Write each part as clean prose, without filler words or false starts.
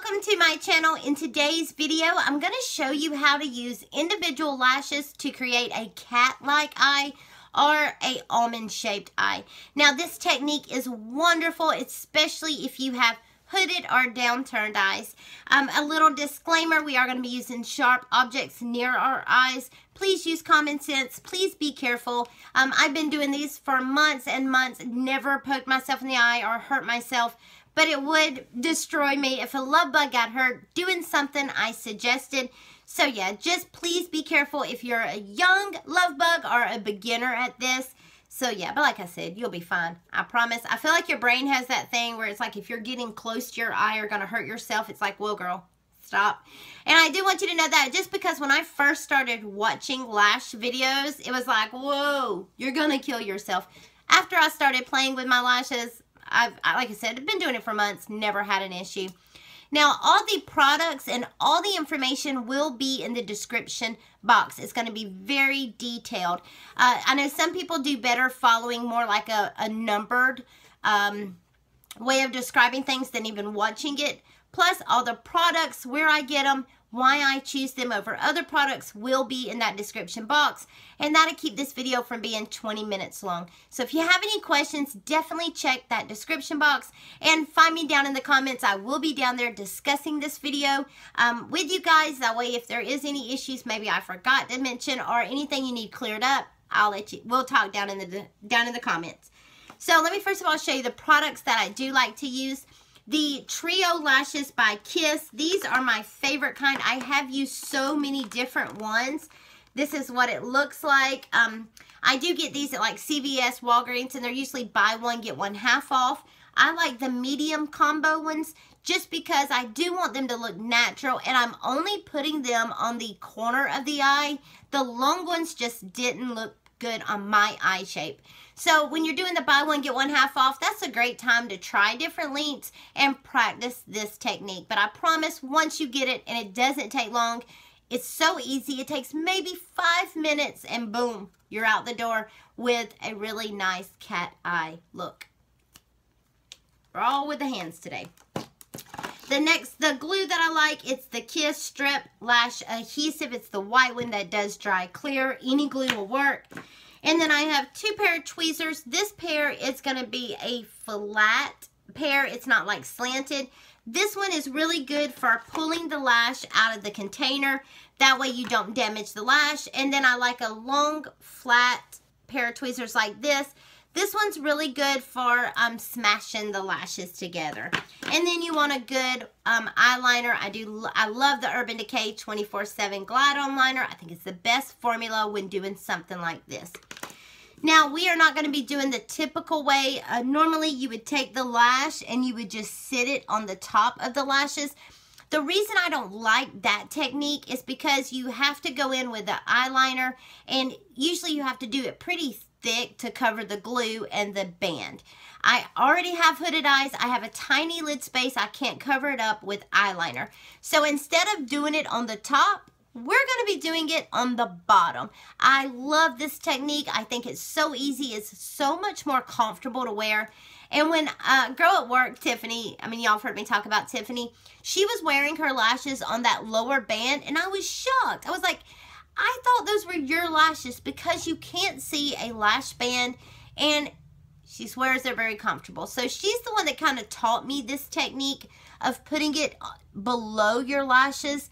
welcome to my channel. In today's video, I'm going to show you how to use individual lashes to create a cat-like eye or a almond-shaped eye. Now, this technique is wonderful, especially if you have hooded or downturned eyes. A little disclaimer, we are going to be using sharp objects near our eyes. Please use common sense. Please be careful. I've been doing these for months and months, never poked myself in the eye or hurt myself, but it would destroy me if a love bug got hurt doing something I suggested. So yeah, just please be careful if you're a young love bug or a beginner at this. So yeah, but like I said, you'll be fine. I promise. I feel like your brain has that thing where it's like if you're getting close to your eye or going to hurt yourself, it's like, whoa girl, stop. And I do want you to know that just because when I first started watching lash videos, it was like, whoa, you're going to kill yourself. After I started playing with my lashes, like I said, I've been doing it for months, never had an issue. Now, all the products and all the information will be in the description box. It's going to be very detailed. I know some people do better following more like a numbered way of describing things than even watching it. Plus, all the products, where I get them, why I choose them over other products will be in that description box. And that'll keep this video from being 20 minutes long. So if you have any questions, definitely check that description box and find me down in the comments. I will be down there discussing this video with you guys. That way, if there is any issues maybe I forgot to mention or anything you need cleared up, we'll talk down in the comments. So let me first of all show you the products that I do like to use. The Trio Lashes by Kiss. These are my favorite kind. I have used so many different ones. This is what it looks like. I do get these at like CVS, Walgreens, and they're usually buy one, get one half off. I like the medium combo ones just because I do want them to look natural, and I'm only putting them on the corner of the eye. The long ones just didn't look good on my eye shape. So when you're doing the buy one get one half off, that's a great time to try different lengths and practice this technique. But I promise once you get it, and it doesn't take long, it's so easy. It takes maybe 5 minutes and boom, you're out the door with a really nice cat eye look. We're all with the hands today. The glue that I like, it's the Kiss Strip Lash Adhesive. It's the white one that does dry clear. Any glue will work. And then I have 2 pair of tweezers. This pair is going to be a flat pair. It's not like slanted. This one is really good for pulling the lash out of the container. That way you don't damage the lash. And then I like a long, flat pair of tweezers like this. This one's really good for smashing the lashes together. And then you want a good eyeliner. I love the Urban Decay 24/7 Glide On Liner. I think it's the best formula when doing something like this. Now, we are not going to be doing the typical way. Normally, you would take the lash and you would just sit it on the top of the lashes. The reason I don't like that technique is because you have to go in with the eyeliner, and usually you have to do it pretty thick to cover the glue and the band. I already have hooded eyes. I have a tiny lid space. I can't cover it up with eyeliner. So instead of doing it on the top, we're going to be doing it on the bottom. I love this technique. I think it's so easy. It's so much more comfortable to wear. And when girl at work, Tiffany, I mean, y'all have heard me talk about Tiffany, she was wearing her lashes on that lower band, and I was shocked. I was like, I thought those were your lashes, because you can't see a lash band, and she swears they're very comfortable. So she's the one that kind of taught me this technique of putting it below your lashes,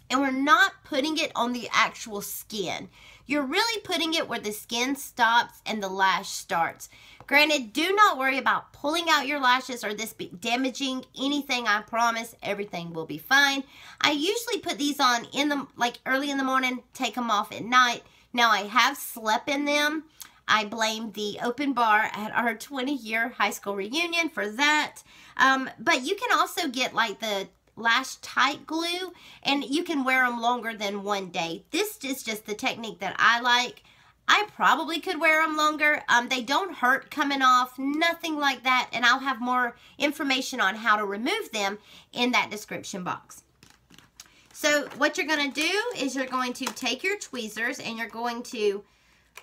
and we're not putting it on the actual skin. You're really putting it where the skin stops and the lash starts. Granted, do not worry about pulling out your lashes or this damaging anything. I promise everything will be fine. I usually put these on early in the morning, take them off at night. Now, I have slept in them. I blame the open bar at our 20-year high school reunion for that. But you can also get like the lash tight glue, and you can wear them longer than 1 day. This is just the technique that I like. I probably could wear them longer. They don't hurt coming off, nothing like that. And I'll have more information on how to remove them in that description box. So what you're going to do is you're going to take your tweezers and you're going to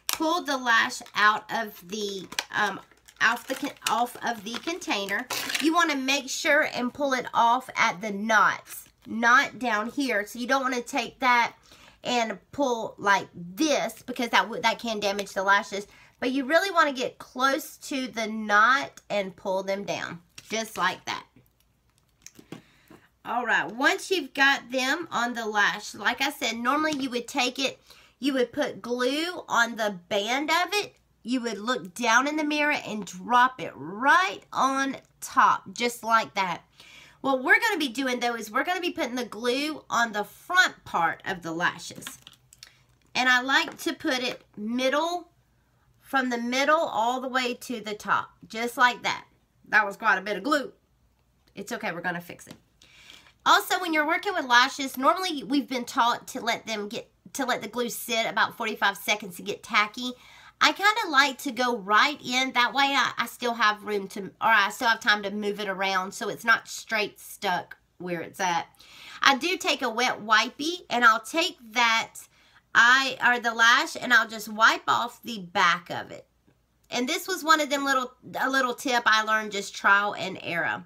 pull the lash out of the off of the container. You want to make sure and pull it off at the knots, not down here. So you don't want to take that and pull like this, because that can damage the lashes. But you really want to get close to the knot and pull them down, just like that. All right, once you've got them on the lash, like I said, normally you would take it, you would put glue on the band of it. You would look down in the mirror and drop it right on top, just like that. What we're going to be doing, though, is we're going to be putting the glue on the front part of the lashes. And I like to put it from the middle all the way to the top, just like that. That was quite a bit of glue. It's okay, we're going to fix it. Also, when you're working with lashes, normally we've been taught to let the glue sit about 45 seconds to get tacky. I kind of like to go right in. That way I still have room to, or I still have time to move it around so it's not straight stuck where it's at. I do take a wet wipey, and I'll take that the lash, and I'll just wipe off the back of it. And this was one of them a little tip I learned, just trial and error.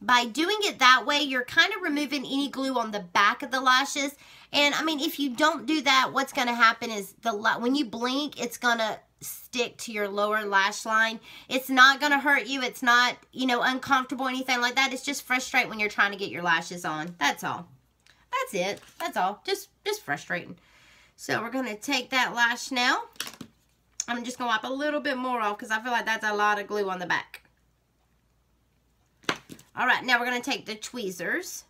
By doing it that way, you're kind of removing any glue on the back of the lashes. And I mean, if you don't do that, what's going to happen is when you blink, it's going to stick to your lower lash line. It's not going to hurt you. It's not, you know, uncomfortable or anything like that. It's just frustrating when you're trying to get your lashes on. That's all. That's it. That's all. Just frustrating. So we're going to take that lash now. I'm just going to wipe a little bit more off because I feel like that's a lot of glue on the back. All right, now we're going to take the tweezers.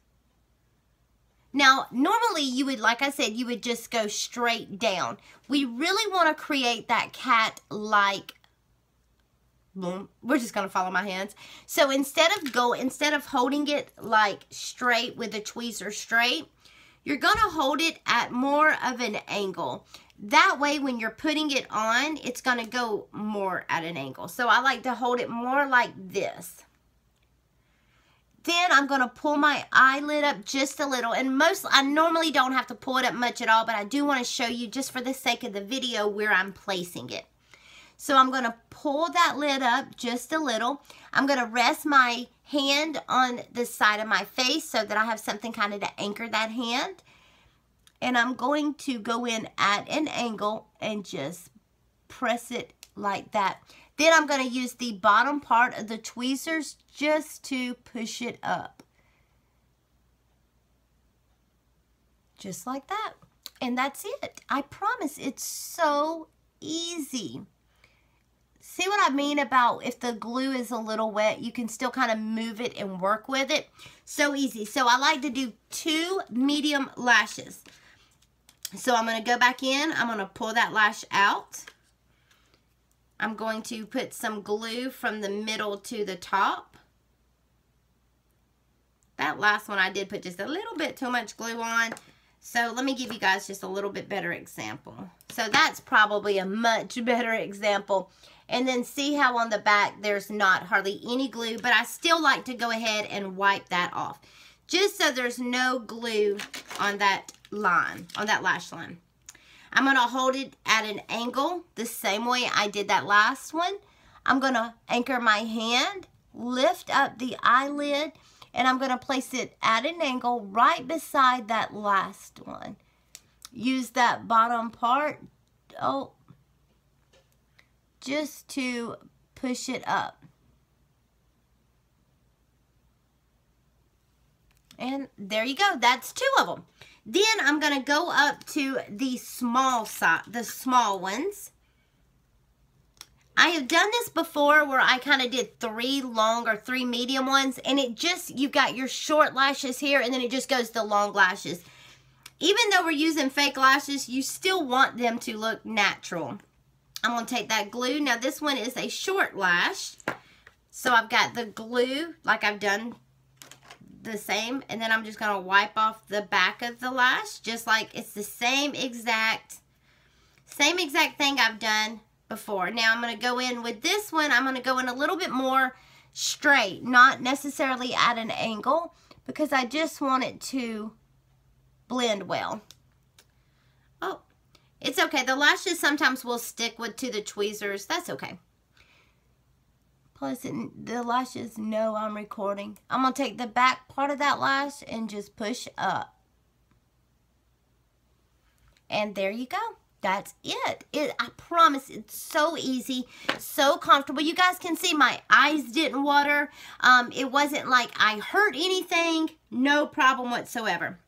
Now, normally you would, like I said, you would just go straight down. We really want to create that cat-like, boom, we're just going to follow my hands. So instead of holding it like straight with the tweezer straight, you're going to hold it at more of an angle. That way, when you're putting it on, it's going to go more at an angle. So I like to hold it more like this. Then I'm going to pull my eyelid up just a little. And I normally don't have to pull it up much at all, but I do want to show you, just for the sake of the video, where I'm placing it. So I'm going to pull that lid up just a little. I'm going to rest my hand on the side of my face so that I have something kind of to anchor that hand. And I'm going to go in at an angle and just press it like that. Then I'm going to use the bottom part of the tweezers just to push it up. Just like that. And that's it. I promise it's so easy. See what I mean about if the glue is a little wet, you can still kind of move it and work with it. So easy. So I like to do 2 medium lashes. So I'm going to go back in. I'm going to pull that lash out. I'm going to put some glue from the middle to the top. That last one I did put just a little bit too much glue on. So let me give you guys just a little bit better example. So that's probably a much better example. And then see how on the back there's not hardly any glue, but I still like to go ahead and wipe that off, just so there's no glue on that line, on that lash line. I'm going to hold it at an angle the same way I did that last one. I'm going to anchor my hand, lift up the eyelid, and I'm going to place it at an angle right beside that last one. Use that bottom part, just to push it up. And there you go. That's 2 of them. Then I'm going to go up to the small ones. I have done this before where I kind of did 3 long or 3 medium ones, and you've got your short lashes here, and then it just goes to long lashes. Even though we're using fake lashes, you still want them to look natural. I'm going to take that glue. Now this one is a short lash, so I've got the glue like I've done the same, and then I'm just going to wipe off the back of the lash, just like it's the same exact thing I've done before. Now I'm going to go in with this one. I'm going to go in a little bit more straight, not necessarily at an angle, because I just want it to blend well. It's okay. The lashes sometimes will stick to the tweezers. That's okay. Plus, the lashes know I'm recording. I'm going to take the back part of that lash and just push up. And there you go. That's it. I promise it's so easy, so comfortable. You guys can see my eyes didn't water. It wasn't like I hurt anything. No problem whatsoever.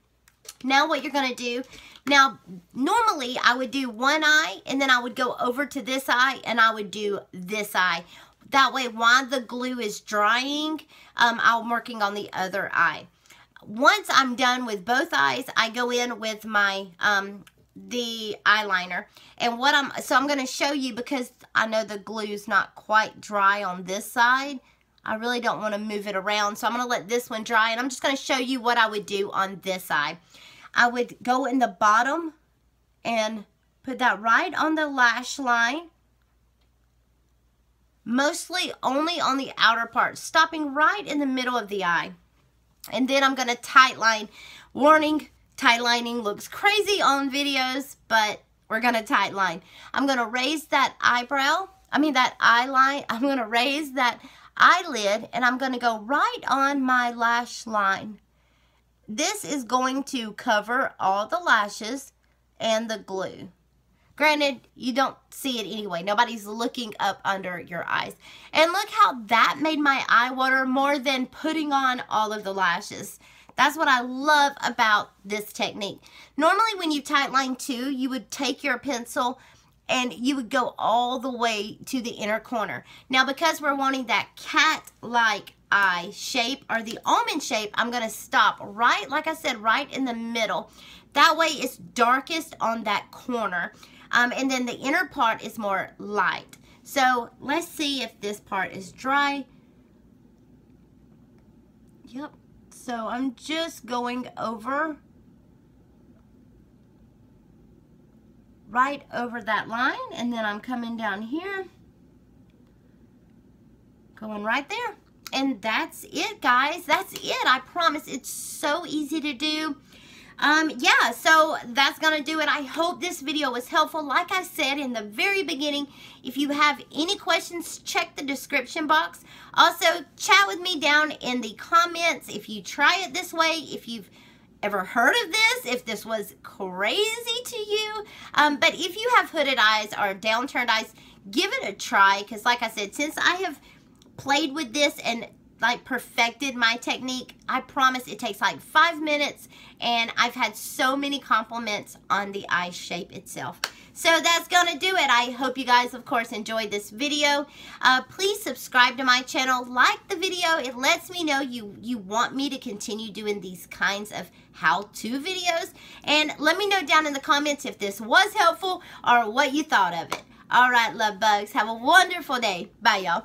Now what you're going to do, now normally I would do one eye and then I would go over to this eye and I would do this eye. That way while the glue is drying, I'm working on the other eye. Once I'm done with both eyes, I go in with my the eyeliner, and so I'm going to show you, because I know the glue's not quite dry on this side. I really don't want to move it around, so I'm going to let this one dry, and I'm just going to show you what I would do on this side. I would go in the bottom and put that right on the lash line, mostly only on the outer part, stopping right in the middle of the eye. And then I'm going to tight line. Warning, tight lining looks crazy on videos, but we're going to tight line. I'm going to raise that eyebrow, that eye line. I'm going to raise that eyelid, and I'm going to go right on my lash line. This is going to cover all the lashes and the glue. Granted, you don't see it anyway. Nobody's looking up under your eyes. And look how that made my eye water more than putting on all of the lashes. That's what I love about this technique. Normally when you tight line too, you would take your pencil and you would go all the way to the inner corner. Now because we're wanting that cat-like eye shape or the almond shape, I'm going to stop right, like I said, right in the middle. That way it's darkest on that corner. And then the inner part is more light. So let's see if this part is dry. Yep. So I'm just going over, right over that line, and then I'm coming down here, going right there. And that's it, guys. That's it. I promise it's so easy to do. Yeah, so that's going to do it. I hope this video was helpful. Like I said in the very beginning, if you have any questions, check the description box. Also, chat with me down in the comments if you try it this way, if you've ever heard of this, if this was crazy to you. But if you have hooded eyes or downturned eyes, give it a try, because like I said, since I have played with this and like perfected my technique, I promise it takes like 5 minutes, and I've had so many compliments on the eye shape itself. So that's gonna do it. I hope you guys, of course, enjoyed this video. Please subscribe to my channel, like the video. It lets me know you want me to continue doing these kinds of how-to videos, and let me know down in the comments if this was helpful or what you thought of it. All right, love bugs, have a wonderful day. Bye, y'all.